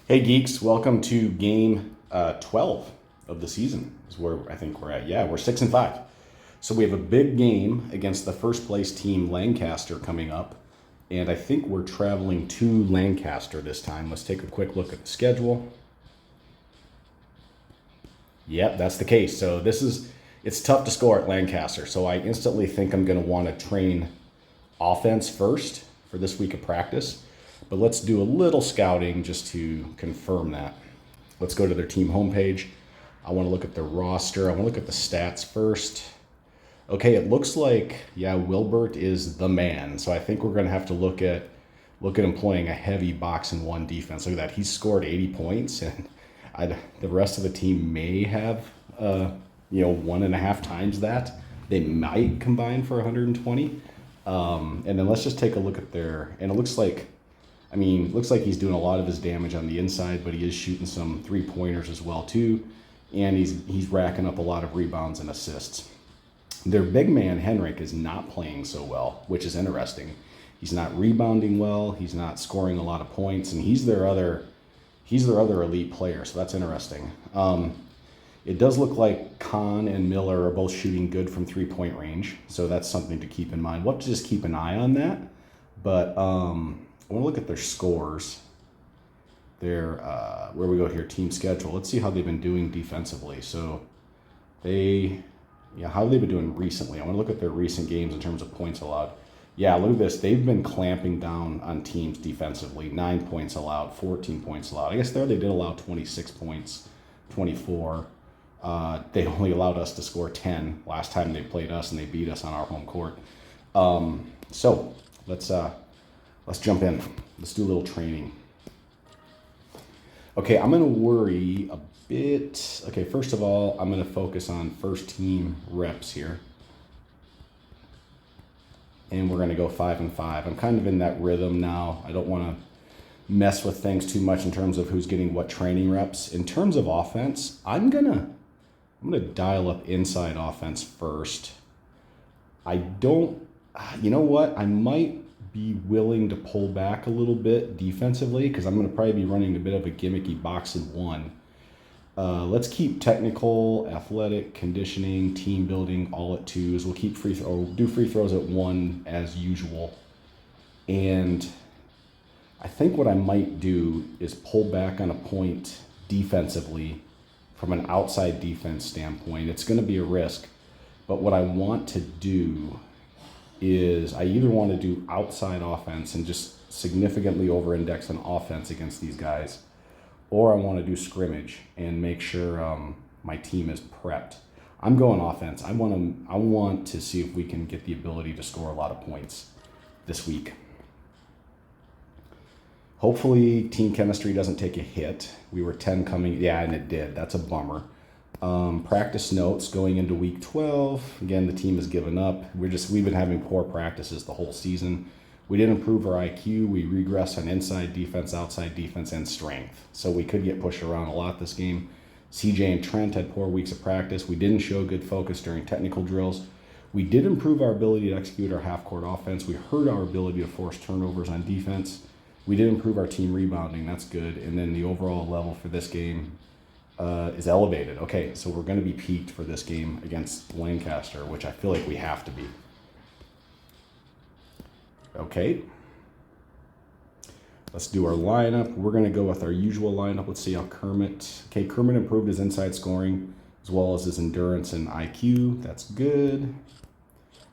Hey geeks, welcome to game 12 of the season is where I think we're at. Yeah, we're 6-5. So we have a big game against the first place team, Lancaster, coming up. And I think we're traveling to Lancaster this time. Let's take a quick look at the schedule. Yep, that's the case. So it's tough to score at Lancaster. So I instantly think I'm going to want to train offense first for this week of practice. But let's do a little scouting just to confirm that. Let's go to their team homepage. I want to look at their roster. I want to look at the stats first. Okay, it looks like, yeah, Wilbert is the man. So I think we're going to have to look at employing a heavy box and one defense. Look at that. He's scored 80 points, and the rest of the team may have, 1.5 times that. They might combine for 120. And then let's just take a look at and it looks like he's doing a lot of his damage on the inside, but he is shooting some three-pointers as well too, and he's racking up a lot of rebounds and assists. Their big man Henrik is not playing so well, which is interesting. He's not rebounding well. He's not scoring a lot of points, and he's their other elite player. So that's interesting. It does look like Kahn and Miller are both shooting good from three-point range, so that's something to keep in mind. We'll have to just keep an eye on that, but. I want to look at their scores. Where we go here, team schedule. Let's see how they've been doing defensively. So how have they been doing recently? I want to look at their recent games in terms of points allowed. Yeah, look at this. They've been clamping down on teams defensively. 9 points allowed, 14 points allowed. I guess they did allow 26 points, 24. They only allowed us to score 10 last time they played us, and they beat us on our home court. So let's jump in. Let's do a little training. Okay, I'm going to worry a bit. Okay, first of all, I'm going to focus on first team reps here. And we're going to go 5-5. I'm kind of in that rhythm now. I don't want to mess with things too much in terms of who's getting what training reps. In terms of offense, I'm going to dial up inside offense first. You know what? I might be willing to pull back a little bit defensively because I'm going to probably be running a bit of a gimmicky box and one. Let's keep technical, athletic, conditioning, team building all at 2s. We'll keep do free throws at 1 as usual. And I think what I might do is pull back on a point defensively from an outside defense standpoint. It's going to be a risk, but what I want to do is I either want to do outside offense and just significantly over-index on offense against these guys, or I want to do scrimmage and make sure my team is prepped. I'm going offense. I want to see if we can get the ability to score a lot of points this week. Hopefully team chemistry doesn't take a hit. We were 10 coming, yeah, and it did. That's a bummer. Practice notes going into week 12. Again, the team has given up. We've been having poor practices the whole season. We didn't improve our IQ. We regressed on inside defense, outside defense, and strength. So we could get pushed around a lot this game. CJ and Trent had poor weeks of practice. We didn't show good focus during technical drills. We did improve our ability to execute our half-court offense. We hurt our ability to force turnovers on defense. We did improve our team rebounding. That's good. And then the overall level for this game is elevated. Okay, so we're going to be peaked for this game against Lancaster, which I feel like we have to be. Okay. Let's do our lineup. We're going to go with our usual lineup. Let's see how Kermit improved his inside scoring as well as his endurance and IQ. That's good.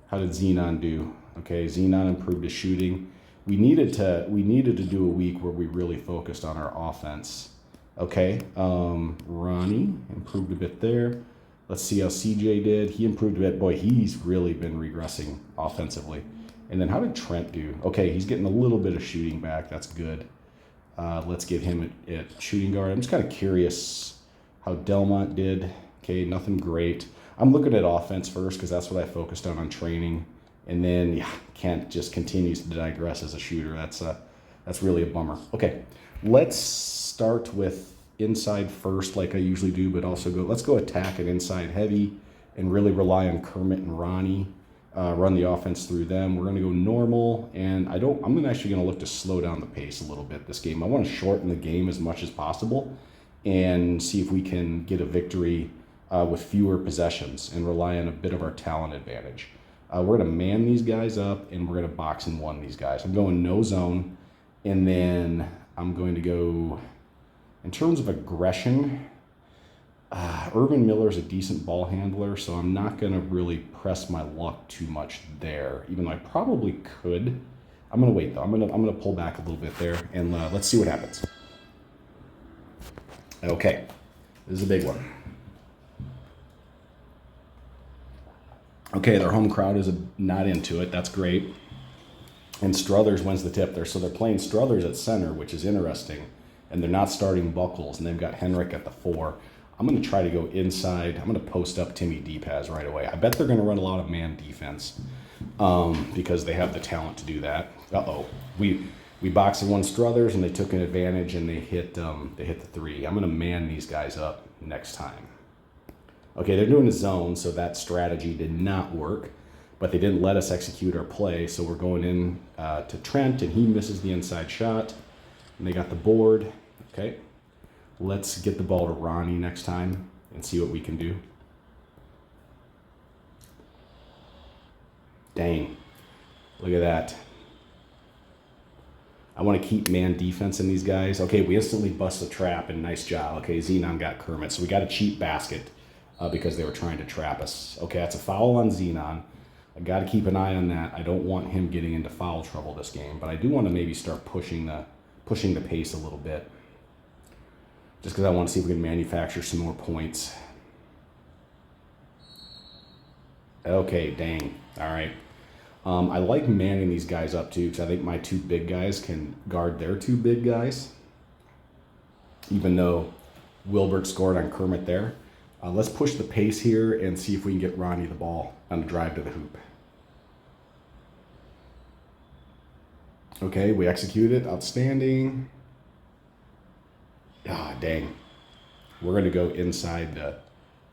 How did Xenon do? Okay, Xenon improved his shooting. We needed to do a week where we really focused on our offense. Okay, Ronnie improved a bit there. Let's see how CJ did. He improved a bit. Boy, he's really been regressing offensively. And then how did Trent do? Okay, he's getting a little bit of shooting back. That's good. Let's get him at shooting guard. I'm just kind of curious how Delmont did. Okay, nothing great. I'm looking at offense first because that's what I focused on training. And then, Kent just continues to digress as a shooter. That's really a bummer. Okay, let's start with inside first like I usually do, but also let's go attack and inside heavy and really rely on Kermit and Ronnie. run the offense through them. We're going to go normal, and I'm actually going to look to slow down the pace a little bit this game. I want to shorten the game as much as possible and see if we can get a victory with fewer possessions and rely on a bit of our talent advantage. We're going to man these guys up, and we're going to box and one these guys. I'm going no zone, and then I'm going to go, in terms of aggression, Urban Miller's a decent ball handler, so I'm not going to really press my luck too much there, even though I probably could. I'm going to wait, though. I'm going to pull back a little bit there, and let's see what happens. Okay, this is a big one. Okay, their home crowd is not into it. That's great. And Struthers wins the tip there. So they're playing Struthers at center, which is interesting. And they're not starting Buckles, and they've got Henrik at the 4. I'm going to try to go inside. I'm going to post up Timmy Deepaz right away. I bet they're going to run a lot of man defense because they have the talent to do that. Uh-oh. We boxed and won Struthers, and they took an advantage, and they hit the 3. I'm going to man these guys up next time. Okay, they're doing a zone, so that strategy did not work, but they didn't let us execute our play, so we're going in to Trent, and he misses the inside shot, and they got the board. Okay, let's get the ball to Ronnie next time and see what we can do. Dang, look at that. I want to keep man defense in these guys. Okay, we instantly bust the trap, and nice job. Okay, Xenon got Kermit, so we got a cheap basket. Because they were trying to trap us. Okay, that's a foul on Xenon. I got to keep an eye on that. I don't want him getting into foul trouble this game, but I do want to maybe start pushing the pace a little bit, just because I want to see if we can manufacture some more points. Okay, dang. All right. I like manning these guys up too, because I think my 2 big guys can guard their 2 big guys, even though Wilbert scored on Kermit there. Let's push the pace here and see if we can get Ronnie the ball on the drive to the hoop. Okay, we executed. Outstanding. Ah, dang. We're going to go inside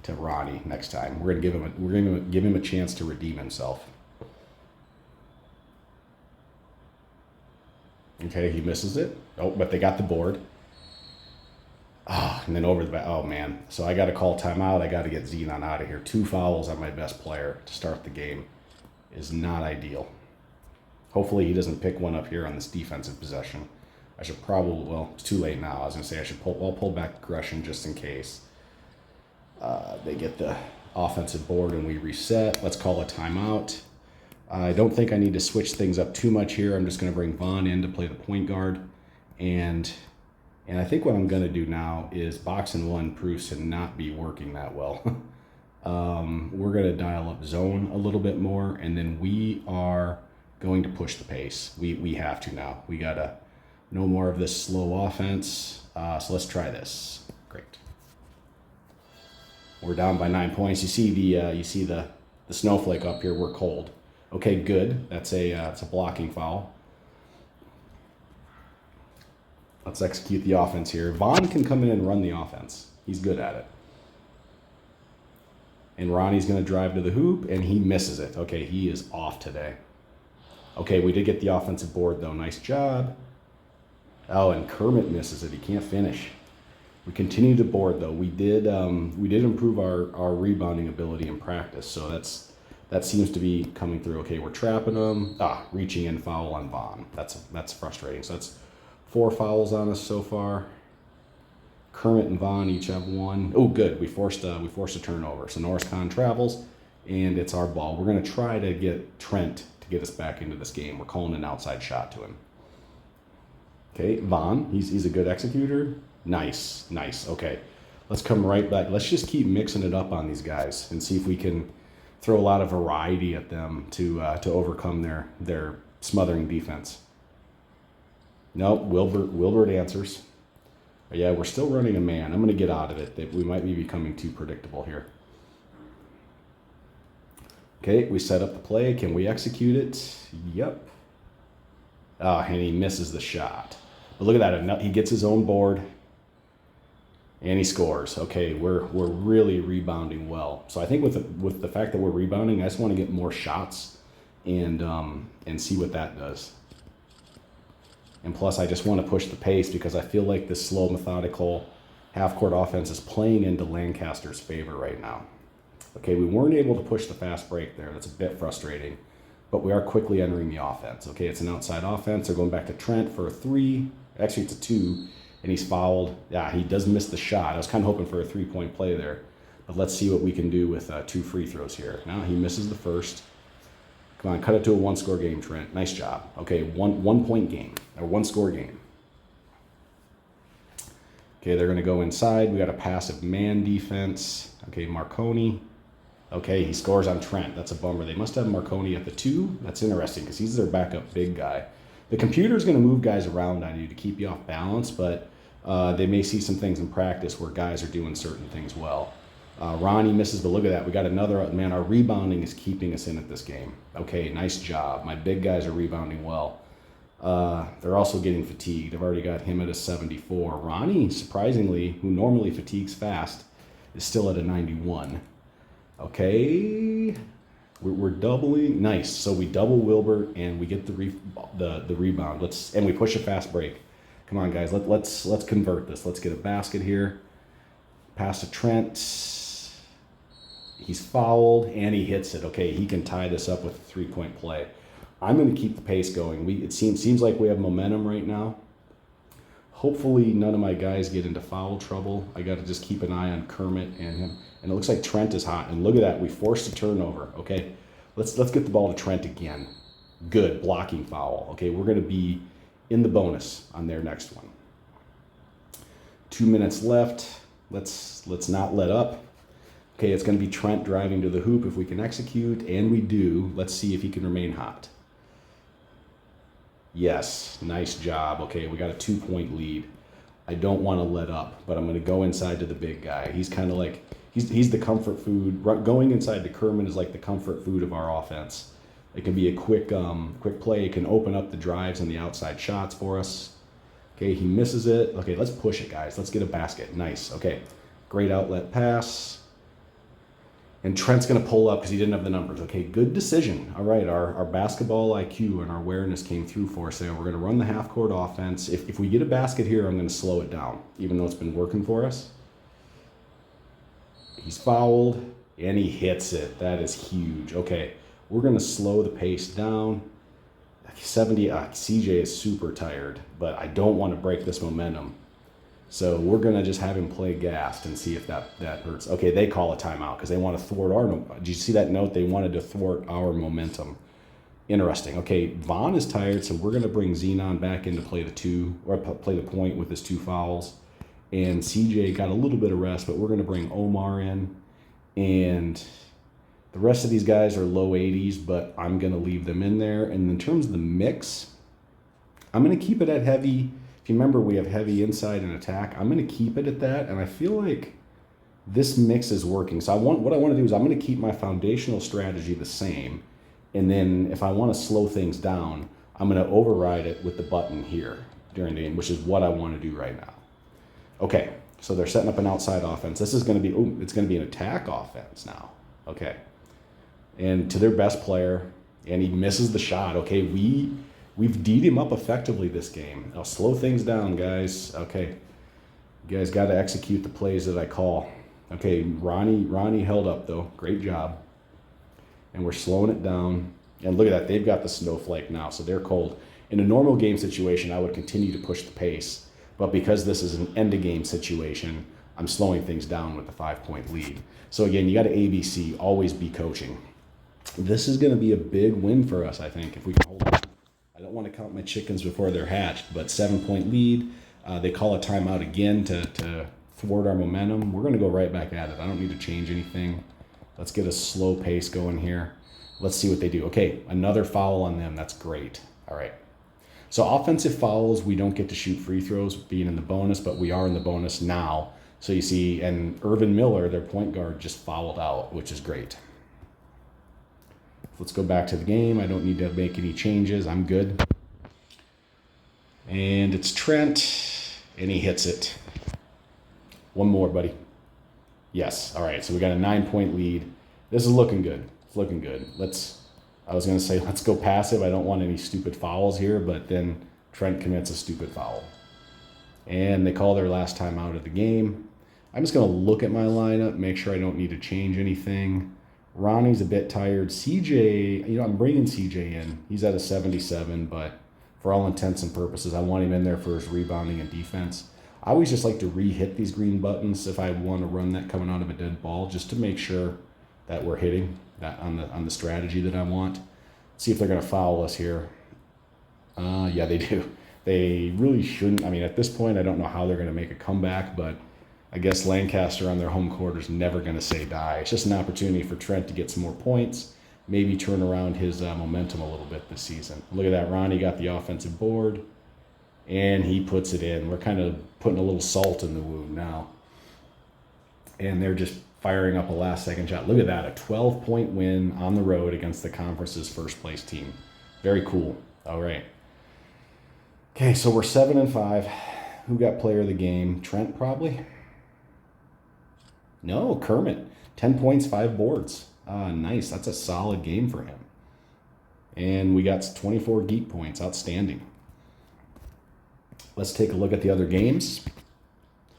to Ronnie next time. We're going to give him a chance to redeem himself. Okay, he misses it. Oh, but they got the board. And then over the back. Oh, man. So I got to call timeout. I got to get Xenon out of here. 2 fouls on my best player to start the game is not ideal. Hopefully he doesn't pick one up here on this defensive possession. I should probably, well, it's too late now. I was going to say I'll pull back aggression just in case. They get the offensive board and we reset. Let's call a timeout. I don't think I need to switch things up too much here. I'm just going to bring Vaughn in to play the point guard. And I think what I'm going to do now is box and one proves to not be working that well. We're going to dial up zone a little bit more, and then we are going to push the pace. We have to now. We got to no more of this slow offense. So let's try this. Great. We're down by 9 points. You see the snowflake up here. We're cold. Okay, good. That's it's a blocking foul. Let's execute the offense here. Vaughn can come in and run the offense. He's good at it. And Ronnie's going to drive to the hoop, and he misses it. Okay, he is off today. Okay, we did get the offensive board, though. Nice job. Oh, and Kermit misses it. He can't finish. We continue to board, though. We did improve our rebounding ability in practice, so that seems to be coming through. Okay, we're trapping them. Reaching in foul on Vaughn. That's frustrating. So that's 4 fouls on us so far. Kermit and Vaughn each have 1. Oh, good. We forced a turnover. So Norris Kahn travels, and it's our ball. We're going to try to get Trent to get us back into this game. We're calling an outside shot to him. Okay, Vaughn. He's a good executor. Nice. Okay, let's come right back. Let's just keep mixing it up on these guys and see if we can throw a lot of variety at them to overcome their smothering defense. Nope, Wilbert answers. Yeah, we're still running a man. I'm going to get out of it. We might be becoming too predictable here. Okay, we set up the play. Can we execute it? Yep. And he misses the shot. But look at that. He gets his own board. And he scores. Okay, we're really rebounding well. So I think with the fact that we're rebounding, I just want to get more shots and see what that does. And plus, I just want to push the pace because I feel like this slow, methodical half-court offense is playing into Lancaster's favor right now. Okay, we weren't able to push the fast break there. That's a bit frustrating, but we are quickly entering the offense. Okay, it's an outside offense. They're going back to Trent for a 3. Actually, it's a 2. And he's fouled. Yeah, he does miss the shot. I was kind of hoping for a 3-point play there. But let's see what we can do with 2 free throws here. Now he misses the first. Come on, cut it to a 1-score game, Trent. Nice job. Okay, one point game, or 1-score game. Okay, they're going to go inside. We got a passive man defense. Okay, Marconi. Okay, he scores on Trent. That's a bummer. They must have Marconi at the 2. That's interesting because he's their backup big guy. The computer's going to move guys around on you to keep you off balance, but they may see some things in practice where guys are doing certain things well. Ronnie misses, but look at that. We got another, man, our rebounding is keeping us in at this game. Okay, nice job. My big guys are rebounding well. They're also getting fatigued. I've already got him at a 74. Ronnie, surprisingly, who normally fatigues fast, is still at a 91. Okay, we're doubling. Nice. So we double Wilbert and we get the rebound. And we push a fast break. Come on, guys. Let's convert this. Let's get a basket here. Pass to Trent. He's fouled and he hits it. Okay, he can tie this up with a 3-point play. I'm going to keep the pace going. It seems like we have momentum right now. Hopefully none of my guys get into foul trouble. I got to just keep an eye on Kermit and him. And it looks like Trent is hot. And look at that. We forced a turnover. Okay, let's get the ball to Trent again. Good blocking foul. Okay, we're going to be in the bonus on their next one. 2 minutes left. Let's not let up. Okay, it's going to be Trent driving to the hoop if we can execute, and we do. Let's see if he can remain hot. Yes, nice job. Okay, we got a 2-point lead. I don't want to let up, but I'm going to go inside to the big guy. He's kind of like, he's the comfort food. Going inside to Kerman is like the comfort food of our offense. It can be a quick play. It can open up the drives and the outside shots for us. Okay, he misses it. Okay, let's push it, guys. Let's get a basket. Nice. Okay, great outlet pass. And Trent's going to pull up because he didn't have the numbers. Okay, good decision. All right, our basketball IQ and our awareness came through for us there. We're going to run the half-court offense. If we get a basket here, I'm going to slow it down, even though it's been working for us. He's fouled, and he hits it. That is huge. Okay, we're going to slow the pace down. 70, CJ is super tired, but I don't want to break this momentum. So we're going to just have him play gassed and see if that hurts. Okay, they call a timeout because they want to thwart our... Did you see that note? They wanted to thwart our momentum. Interesting. Okay, Vaughn is tired, so we're going to bring Xenon back in to play the 2, or play the point with his 2 fouls. And CJ got a little bit of rest, but we're going to bring Omar in. And the rest of these guys are low 80s, but I'm going to leave them in there. And in terms of the mix, I'm going to keep it at heavy. If you remember, we have heavy inside and attack. I'm going to keep it at that, and I feel like this mix is working. So what I want to do is I'm going to keep my foundational strategy the same, and then if I want to slow things down, I'm going to override it with the button here during the game, which is what I want to do right now. Okay, so they're setting up an outside offense. This is going to be, it's going to be an attack offense now. Okay, and to their best player, and he misses the shot. Okay, We've D'd him up effectively this game. I'll slow things down, guys. Okay. You guys got to execute the plays that I call. Okay, Ronnie held up, though. Great job. And we're slowing it down. And look at that. They've got the snowflake now, so they're cold. In a normal game situation, I would continue to push the pace. But because this is an end-of-game situation, I'm slowing things down with the 5-point lead. So again, you got to ABC, always be coaching. This is going to be a big win for us, I think, if we can hold on. I don't want to count my chickens before they're hatched, but 7-point lead. They call a timeout again to thwart our momentum. We're going to go right back at it. I don't need to change anything. Let's get a slow pace going here. Let's see what they do. Okay, another foul on them. That's great. All right. So offensive fouls, we don't get to shoot free throws being in the bonus, but we are in the bonus now. So you see, and Irvin Miller, their point guard, just fouled out, which is great. Let's go back to the game. I don't need to make any changes. I'm good. And it's Trent, and he hits it. One more, buddy. Yes. All right. So we got a 9-point lead. This is looking good. It's looking good. I was going to say, let's go passive. I don't want any stupid fouls here, but then Trent commits a stupid foul. And they call their last time out of the game. I'm just going to look at my lineup, make sure I don't need to change anything. Ronnie's a bit tired. CJ, I'm bringing CJ in. He's at a 77, but for all intents and purposes, I want him in there for his rebounding and defense. I always just like to re-hit these green buttons if I want to run that coming out of a dead ball, just to make sure that we're hitting that on the strategy that I want. See if they're going to foul us here. Yeah, they do. They really shouldn't. I mean, at this point, I don't know how they're going to make a comeback, but I guess Lancaster on their home court is never going to say die. It's just an opportunity for Trent to get some more points, maybe turn around his momentum a little bit this season. Look at that. Ronnie got the offensive board, and he puts it in. We're kind of putting a little salt in the wound now. And they're just firing up a last-second shot. Look at that, a 12-point win on the road against the conference's first-place team. Very cool. All right. Okay, so we're 7-5. Who got player of the game? Trent, probably? No, Kermit. 10 points, 5 boards. Nice. That's a solid game for him. And we got 24 geek points. Outstanding. Let's take a look at the other games,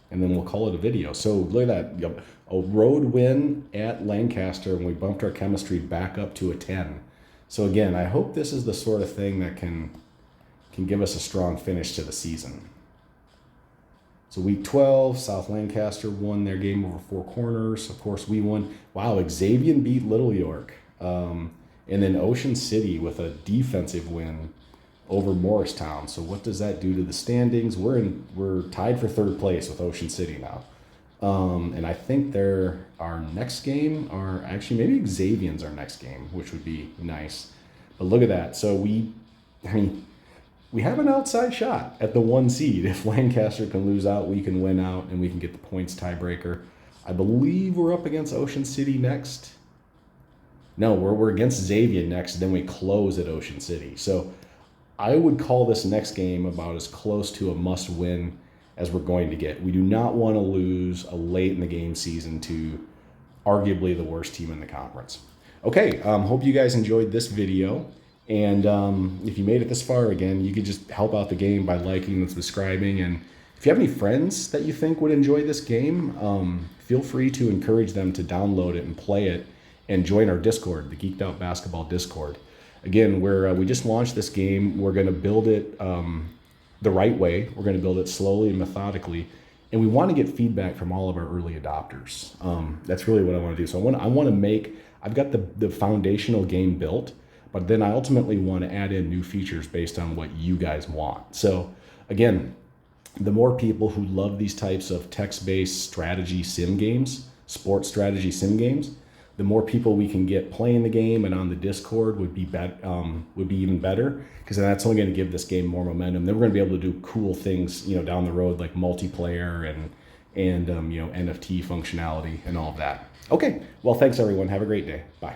and then we'll call it a video. So look at that. A road win at Lancaster, and we bumped our chemistry back up to a 10. So again, I hope this is the sort of thing that can give us a strong finish to the season. So week 12, South Lancaster won their game over Four Corners. Of course, we won. Wow, Xavier beat Little York. And then Ocean City with a defensive win over Morristown. So what does that do to the standings? We're tied for third place with Ocean City now. And I think they're our next game, or actually maybe Xavier's our next game, which would be nice. But look at that. So we have an outside shot at the 1 seed. If Lancaster can lose out, we can win out, and we can get the points tiebreaker. I believe we're up against Ocean City next. No, we're against Xavier next, then we close at Ocean City. So I would call this next game about as close to a must-win as we're going to get. We do not want to lose a late in the game season to arguably the worst team in the conference. Okay, hope you guys enjoyed this video. And if you made it this far, again, you could just help out the game by liking and subscribing. And if you have any friends that you think would enjoy this game, feel free to encourage them to download it and play it and join our Discord, the Geeked Out Basketball Discord. Again, we just launched this game. We're going to build it the right way. We're going to build it slowly and methodically. And we want to get feedback from all of our early adopters. That's really what I want to do. So I want to make, I've got the foundational game built, but then I ultimately want to add in new features based on what you guys want. So again, the more people who love these types of text-based strategy sim games, sports strategy sim games, the more people we can get playing the game and on the Discord would be even better, because then that's only going to give this game more momentum. Then we're going to be able to do cool things, down the road, like multiplayer and NFT functionality and all of that. Okay, well, thanks everyone. Have a great day. Bye.